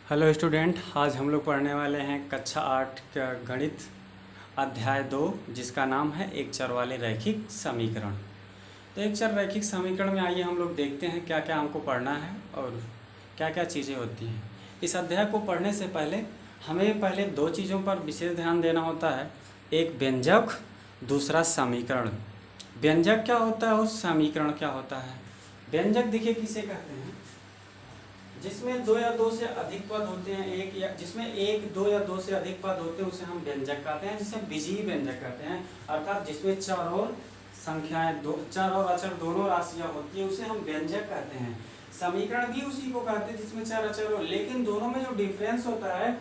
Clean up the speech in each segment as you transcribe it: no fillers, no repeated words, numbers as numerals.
Hello student, आज हम लोग पढ़ने वाले हैं कक्षा 8 का गणित अध्याय 2, जिसका नाम है एक चर वाले रैखिक समीकरण। तो एक चर रैखिक समीकरण में आइए हम लोग देखते हैं क्या क्या हमको पढ़ना है और क्या क्या चीज़ें होती हैं। इस अध्याय को पढ़ने से पहले हमें पहले दो चीज़ों पर विशेष ध्यान देना होता है, एक व्यंजक, दूसरा समीकरण। व्यंजक क्या होता है और समीकरण क्या होता है। व्यंजक देखिए किसे कहते हैं, जिसमें दो या दो से अधिक पद होते हैं, जिसमें एक, दो या दो से अधिक पद होते हैं उसे हम व्यंजक कहते हैं, जिसे बीजीय व्यंजक कहते हैं। अर्थात जिसमें चर और संख्याएं, दो चर और अचर दोनों राशियां होती है उसे हम व्यंजक कहते हैं। समीकरण भी उसी को कहते हैं जिसमें चर अचर हो, लेकिन दोनों में जो डिफरेंस होता है,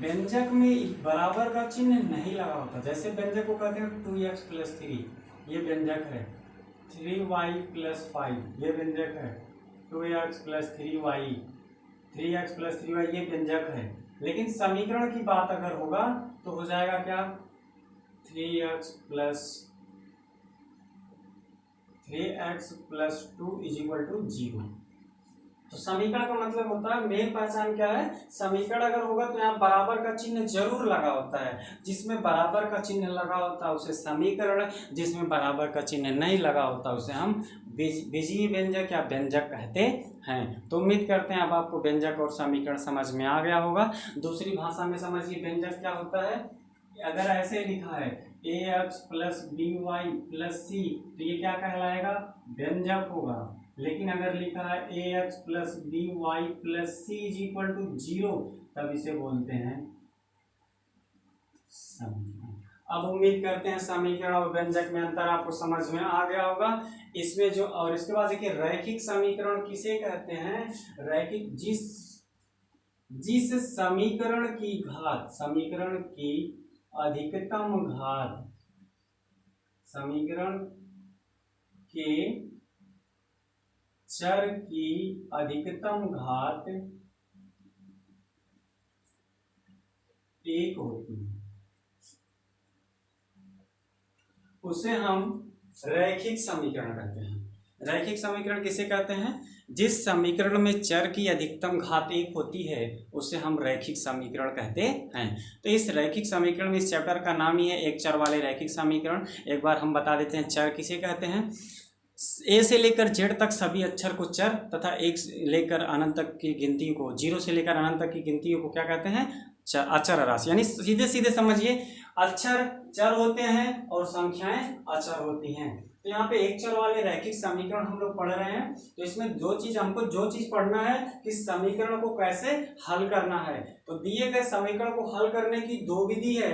व्यंजक में बराबर का चिन्ह नहीं लगा होता। जैसे व्यंजक को कहते हैं 2x + 3, ये व्यंजक है। 3y + 5 ये व्यंजक है। 2x + 3y, 3x + 3y ये व्यंजक है। लेकिन समीकरण की बात अगर होगा तो हो जाएगा क्या, 3x + 2 = 0। तो समीकरण का मतलब होता है, मेन पहचान क्या है, समीकरण अगर होगा तो यहाँ बराबर का चिन्ह जरूर लगा होता है। जिसमें बराबर का चिन्ह लगा होता है उसे समीकरण, जिसमें बराबर का चिन्ह नहीं लगा होता उसे हम बीजीय व्यंजक या व्यंजक कहते हैं। तो उम्मीद करते हैं अब आपको व्यंजक और समीकरण समझ में आ गया होगा। दूसरी भाषा में समझिए व्यंजक क्या होता है। अगर ऐसे लिखा है ax + by + c, तो ये क्या कहलाएगा, व्यंजक होगा। लेकिन अगर लिखा है ax + by + c = 0, तब इसे बोलते हैं समीकरण। अब उम्मीद करते हैं समीकरण और व्यंजक में अंतर आपको समझ में आ गया होगा। इसमें जो, और इसके बाद देखिए रैखिक समीकरण किसे कहते हैं। रैखिक जिस समीकरण की घात, समीकरण की अधिकतम घात, समीकरण के चर की अधिकतम घात 1 होती है, उसे हम रैखिक समीकरण कहते हैं। रैखिक समीकरण किसे कहते हैं, जिस समीकरण में चर की अधिकतम घात 1 होती है उसे हम रैखिक समीकरण कहते हैं। तो इस रैखिक समीकरण में, इस चैप्टर का नाम ही है एक चर वाले रैखिक समीकरण। एक बार हम बता देते हैं चर किसे कहते हैं। ए से लेकर जेड तक सभी अक्षर को चर तथा 1 से लेकर अनंत तक की गिनती को, 0 से लेकर अनंत तक की गिनतियों को क्या कहते हैं, अचर राशि। यानी सीधे सीधे समझिए, अक्षर चर होते हैं और संख्याएं अचर होती हैं। तो यहाँ पे एक चर वाले रैखिक समीकरण हम लोग पढ़ रहे हैं। तो इसमें हमको जो चीज पढ़ना है कि समीकरण को कैसे हल करना है। तो दिए गए समीकरण को हल करने की दो विधि है।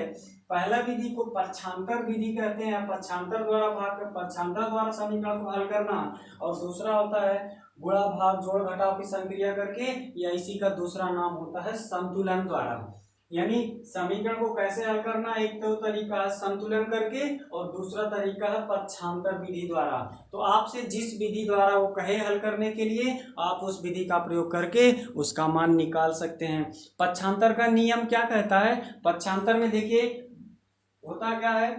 पहला विधि को पक्षांतर विधि कहते हैं, पक्षांतर द्वारा समीकरण को हल करना। और दूसरा होता है गुणा भाग जोड़ घटाव की संक्रिया करके, या इसी का दूसरा नाम होता है संतुलन द्वारा। यानी समीकरण को कैसे हल करना, एक तो तरीका है संतुलन करके और दूसरा तरीका है पक्षांतर विधि द्वारा। तो आपसे जिस विधि द्वारा वो कहे हल करने के लिए, आप उस विधि का प्रयोग करके उसका मान निकाल सकते हैं। पक्षांतर का नियम क्या कहता है, पक्षांतर में देखिए होता क्या है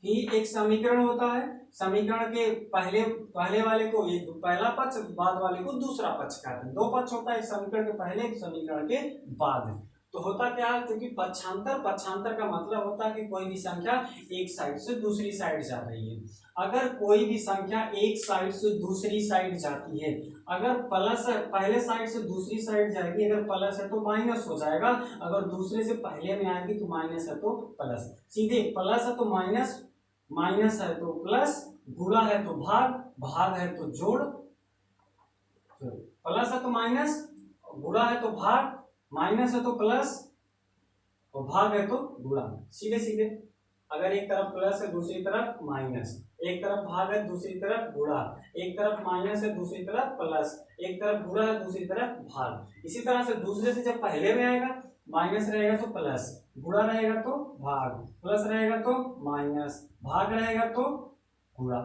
कि एक समीकरण होता है, समीकरण के पहले वाले को एक पहला पक्ष, बाद वाले को दूसरा पक्ष कहते हैं। दो पक्ष होता है, एक समीकरण के पहले, एक समीकरण के बाद। तो होता क्या है, क्योंकि पक्षांतर का मतलब होता है कि कोई भी संख्या एक साइड से दूसरी साइड जा रही है। अगर कोई भी संख्या एक साइड से दूसरी साइड जाती है, अगर प्लस है पहले साइड से दूसरी साइड जाएगी, अगर प्लस है तो माइनस हो जाएगा, अगर दूसरे से पहले में आएगी तो माइनस है तो प्लस। सीधे प्लस है तो माइनस, माइनस है तो प्लस, गुणा है तो भाग, भाग है तो जोड़, प्लस है तो माइनस, गुणा है तो भाग, माइनस है तो प्लस और भाग है तो गुणा। सीधे सीधे अगर एक तरफ प्लस है दूसरी तरफ माइनस, एक तरफ भाग है दूसरी तरफ गुणा, एक तरफ माइनस है दूसरी तरफ प्लस, एक तरफ गुणा है दूसरी तरफ भाग। इसी तरह से दूसरे से जब पहले में आएगा, माइनस रहेगा तो प्लस, गुणा रहेगा तो भाग, प्लस रहेगा तो माइनस, भाग रहेगा तो गुणा।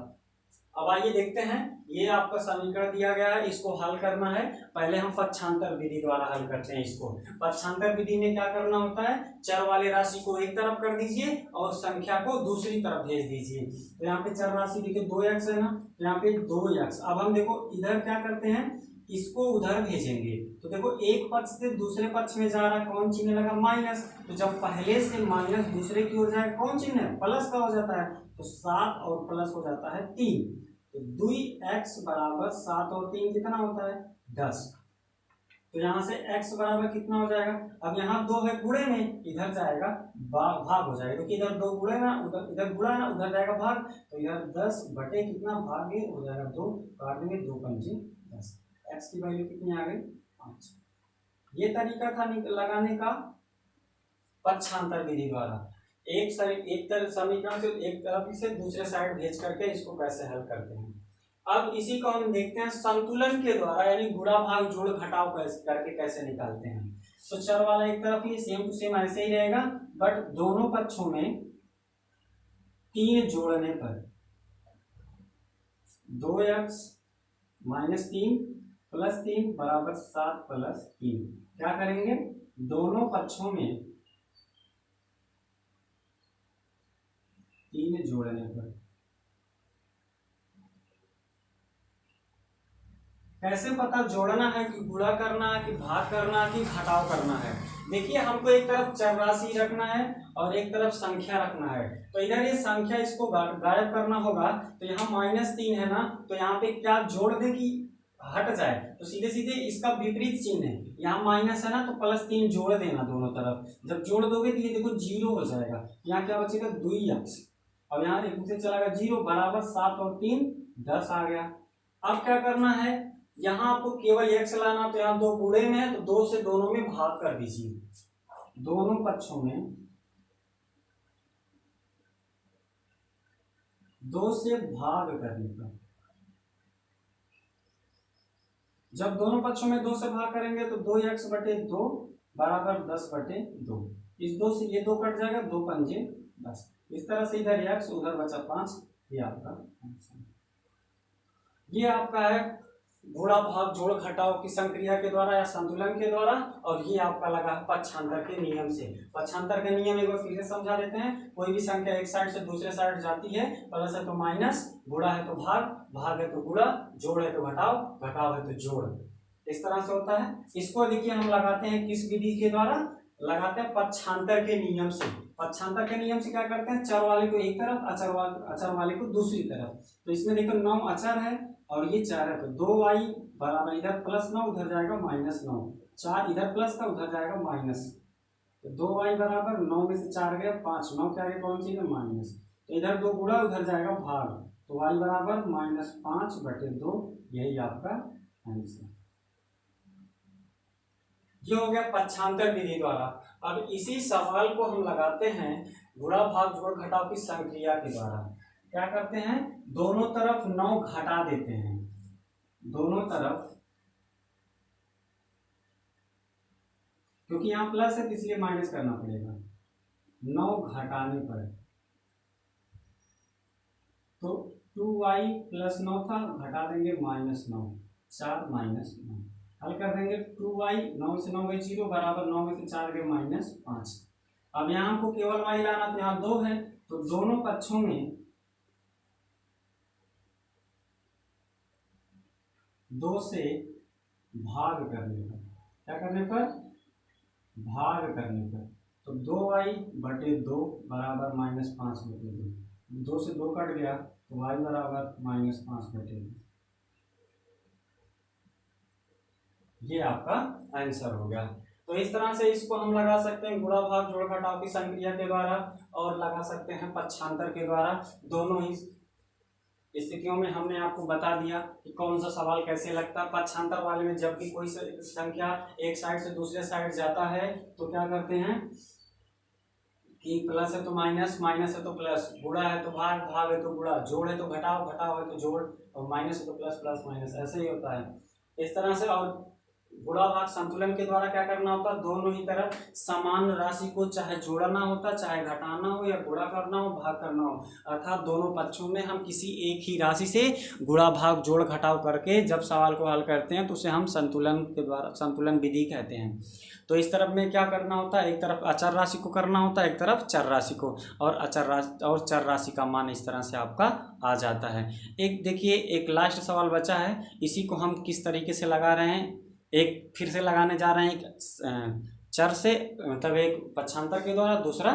अब आइए देखते हैं, ये आपका समीकरण दिया गया है, इसको हल करना है। पहले हम पक्षांतर विधि द्वारा हल करते हैं इसको। पक्षांतर विधि में क्या करना होता है, चर वाले राशि को एक तरफ कर दीजिए और संख्या को दूसरी तरफ भेज दीजिए। तो यहाँ पे चर राशि देखिए 2x है ना, तो यहाँ पे 2x। अब हम देखो इधर क्या करते हैं, इसको उधर भेजेंगे तो देखो एक पक्ष से दूसरे पक्ष में जा रहा है, कौन चिन्ह लगा माइनस, तो जब पहले से माइनस दूसरे की ओर जाए कौन चिन्ह है प्लस का हो जाता है, तो 7 और प्लस हो जाता है 3, तो 2x बराबर 7 और 3 कितना होता है 10। तो यहाँ से x बराबर कितना हो जाएगा, अब यहाँ 2 है गुणे में, इधर जाएगा भाग हो जाएगा, क्योंकि इधर 2 गुणे ना उधर इधर गुणा ना उधर जाएगा भाग, तो इधर 10 बटे कितना भाग हो जाएगा 2, काट देंगे 2 पंजे 10, x की वैल्यू कितनी आ गई 5। ये तरीका था लगाने का पक्षांतर विधि द्वारा, एक तरफ समीकरण से एक तरफ से दूसरे साइड भेज करके इसको कैसे हल करते हैं। अब इसी को हम देखते हैं संतुलन के द्वारा, यानी गुणा भाग जोड़ घटाव करके कैसे निकालते हैं। तो चर वाला एक तरफ ही सेम टू सेम ऐसे ही रहेगा, बट दोनों पक्षों में 3 जोड़ने पर 2x - 3 + 3 बराबर 7 + 3, क्या करेंगे दोनों पक्षों में 3 जोड़ने पर। कैसे पता जोड़ना है कि गुणा करना है कि भाग करना है कि घटाव करना है। देखिए हमको एक तरफ चर राशि रखना है और एक तरफ संख्या रखना है, तो इधर ये संख्या इसको गायब करना होगा, तो यहाँ -3 है ना, तो यहाँ पे क्या जोड़ दे कि हट जाए, तो सीधे सीधे इसका विपरीत चिन्ह है, यहाँ माइनस है ना तो +3 जोड़ देना दोनों तरफ, जब जोड़ दोगे तो ये देखो 0 हो जाएगा, यहाँ क्या बचेगा 2x, और यहाँ एक दूसरे चलाएगा 0 बराबर 7 और 3 10 आ गया। अब क्या करना है, यहाँ आपको केवल x लाना, तो यहाँ 2 गुणे में है तो 2 से दोनों में भाग कर दीजिए, दोनों पक्षों में 2 से भाग करने पर, जब दोनों पक्षों में 2 से भाग करेंगे तो 2x बटे 2 बराबर 10 बटे 2, इस 2 से ये 2 कट जाएगा, 2 पंजे 10, इस तरह से इधर x उधर बचा 5, ये आपका आंसर। ये आपका है गुणा भाग जोड़ घटाव की संक्रिया के द्वारा या संतुलन के द्वारा, और ये आपका लगा है पक्षांतर के नियम से। पक्षांतर के नियम एक बार फिर से समझा देते हैं, कोई भी संख्या एक साइड से दूसरे साइड जाती है, प्लस है तो माइनस, गुणा है तो भाग, भाग है तो गुणा, जोड़ है तो घटाव, घटाव है तो जोड़, इस तरह से होता है। इसको देखिए हम लगाते हैं किस विधि के द्वारा, लगाते हैं पक्षांतर के नियम से। पक्षांतर के नियम से क्या करते हैं, चर वाले को एक तरफ, अचर वाले को दूसरी तरफ। तो इसमें देखो 9 अचर है और ये 4 है, तो 2y बराबर इधर +9 उधर जाएगा -9, 4 इधर प्लस का उधर जाएगा माइनस, तो 2y बराबर 9 में से 4 गया 5, 9 के आगे कौन सी है माइनस, तो इधर 2 गुणा उधर जाएगा भाग, तो y बराबर -5 बटे 2, यही आपका आंसर। ये हो गया पक्षांतर विधि द्वारा। अब इसी सवाल को हम लगाते हैं गुणा भाग जोड़ घटाव की संक्रिया के द्वारा। क्या करते हैं, दोनों तरफ 9 घटा देते हैं, दोनों तरफ, क्योंकि यहाँ प्लस है इसलिए माइनस करना पड़ेगा, 9 घटाने पर, तो 2y + 9 था, घटा देंगे -9, 4 -9, हल कर देंगे 2y, 9 से 9 गए 0 बराबर 9 में से 4 गए -5। अब यहाँ को केवल y लाना, तो यहाँ 2 है, तो दोनों पक्षों में 2 से भाग करने पर, क्या करने पर, भाग करने पर, तो 2y बटे 2 बराबर -5 बटे 2, 2 से 2 कट गया तो y बराबर -5 बटे 2, ये आपका आंसर हो गया। तो इस तरह से इसको हम लगा सकते हैं गुणा भाग जोड़ घटाव की संक्रिया के द्वारा, और लगा सकते हैं पक्षांतर के द्वारा। दोनों ही स्थितियों में हमने आपको बता दिया कि कौन सा सवाल कैसे लगता है। पक्षांतर वाले में जब भी कोई संख्या एक साइड से दूसरे साइड जाता है तो क्या करते हैं कि प्लस है तो माइनस, माइनस है तो प्लस, गुणा है तो भाग, भाग है तो गुणा, जोड़ है तो घटाव, घटाव है तो जोड़, और माइनस है तो प्लस, प्लस माइनस, ऐसे ही होता है इस तरह से। और गुणा भाग संतुलन के द्वारा क्या करना होता है, दोनों ही तरफ समान राशि को चाहे जोड़ना होता, चाहे घटाना हो या गुणा करना हो, भाग करना हो, अर्थात दोनों पक्षों में हम किसी एक ही राशि से गुणा भाग जोड़ घटाव करके जब सवाल को हल करते हैं तो उसे हम संतुलन के द्वारा संतुलन विधि कहते हैं। तो इस तरफ में क्या करना होता है, एक तरफ अचर राशि को करना होता है, एक तरफ चर राशि को, और अचर राशि और चर राशि का मान इस तरह से आपका आ जाता है। एक देखिए एक लास्ट सवाल बचा है, इसी को हम किस तरीके से लगा रहे हैं, एक फिर से लगाने जा रहे हैं, एक चर से मतलब एक पक्षांतर के द्वारा, दूसरा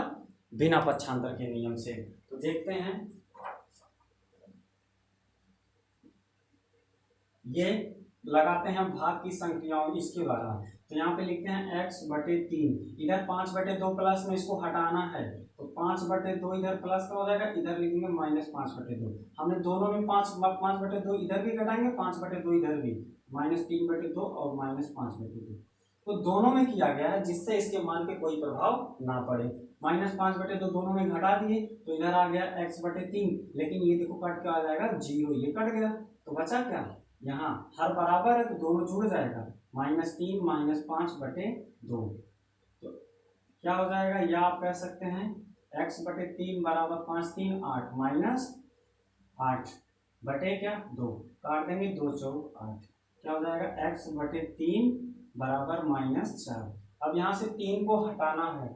बिना पक्षांतर के नियम से। तो देखते हैं, ये लगाते हैं भाग की संख्याओं इसके द्वारा। तो यहाँ पे लिखते हैं x/3, इधर 5/2 प्लस में इसको हटाना है तो 5/2 इधर प्लस का हो जाएगा, इधर लिखेंगे -5/2। हमने दोनों में 5/2 इधर भी घटाएंगे, 5/2 इधर भी, -3/2 और -5/2। तो दोनों में किया गया है जिससे इसके मान पे कोई प्रभाव ना पड़े। -5/2 दोनों में घटा दिए तो इधर आ गया x/3, लेकिन ये देखो कट के आ जाएगा 0, ये कट गया तो बचा क्या, यहाँ हर बराबर है तो दोनों जुड़ जाएगा, -3 -5/2। तो क्या हो जाएगा, या आप कह सकते हैं x/3 बराबर 5 3 8 -8 बटे क्या 2, काट देंगे 2 4 8, क्या हो जाएगा x/3 बराबर -4। अब यहाँ से 3 को हटाना है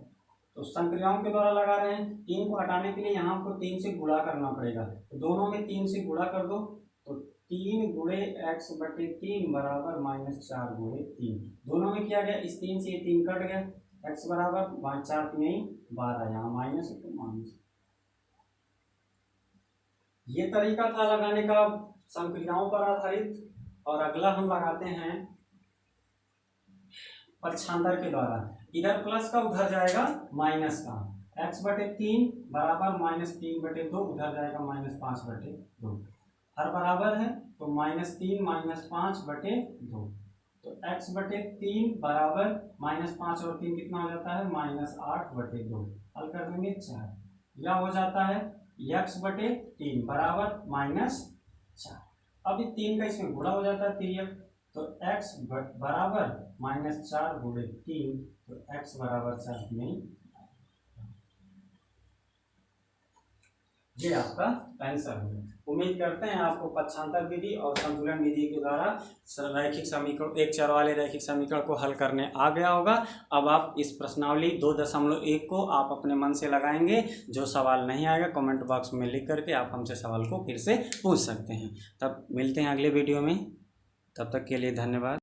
तो संक्रियाओं के द्वारा लगा रहे हैं, 3 को हटाने के लिए यहाँ आपको 3 से गुणा करना पड़ेगा, तो दोनों में 3 से गुणा कर दो, तो 3 गुणे x/3 बराबर -4/3। दोनों में किया गया, इस 3 से ये 3 कट गया, x बराबर 4 3 12, यहाँ माइनस है तो माइनस। ये तरीका था लगाने का संक्रियाओं पर आधारित। और अगला हम लगाते हैं पक्षांतर के द्वारा, इधर प्लस का उधर जाएगा माइनस का, x/3 बराबर -3/2 उधर जाएगा -5/2, हर बराबर है तो -3 -5/2, तो x/3 बराबर -5 और 3 कितना हो जाता है, -8/2, हल कर देंगे 4, यह हो जाता है x/3 बराबर -4। अब ये 3 का इसमें गुणा हो जाता है 3x, तो x बराबर -4/3, तो x बराबर 4 नहीं, ये आपका आंसर है। उम्मीद करते हैं आपको पक्षांतर विधि और संतुलन विधि के द्वारा रैखिक समीकरण, एक चर वाले रैखिक समीकरण को हल करने आ गया होगा। अब आप इस प्रश्नावली 2.1 को आप अपने मन से लगाएंगे, जो सवाल नहीं आएगा कमेंट बॉक्स में लिख करके आप हमसे सवाल को फिर से पूछ सकते हैं। तब मिलते हैं अगले वीडियो में, तब तक के लिए धन्यवाद।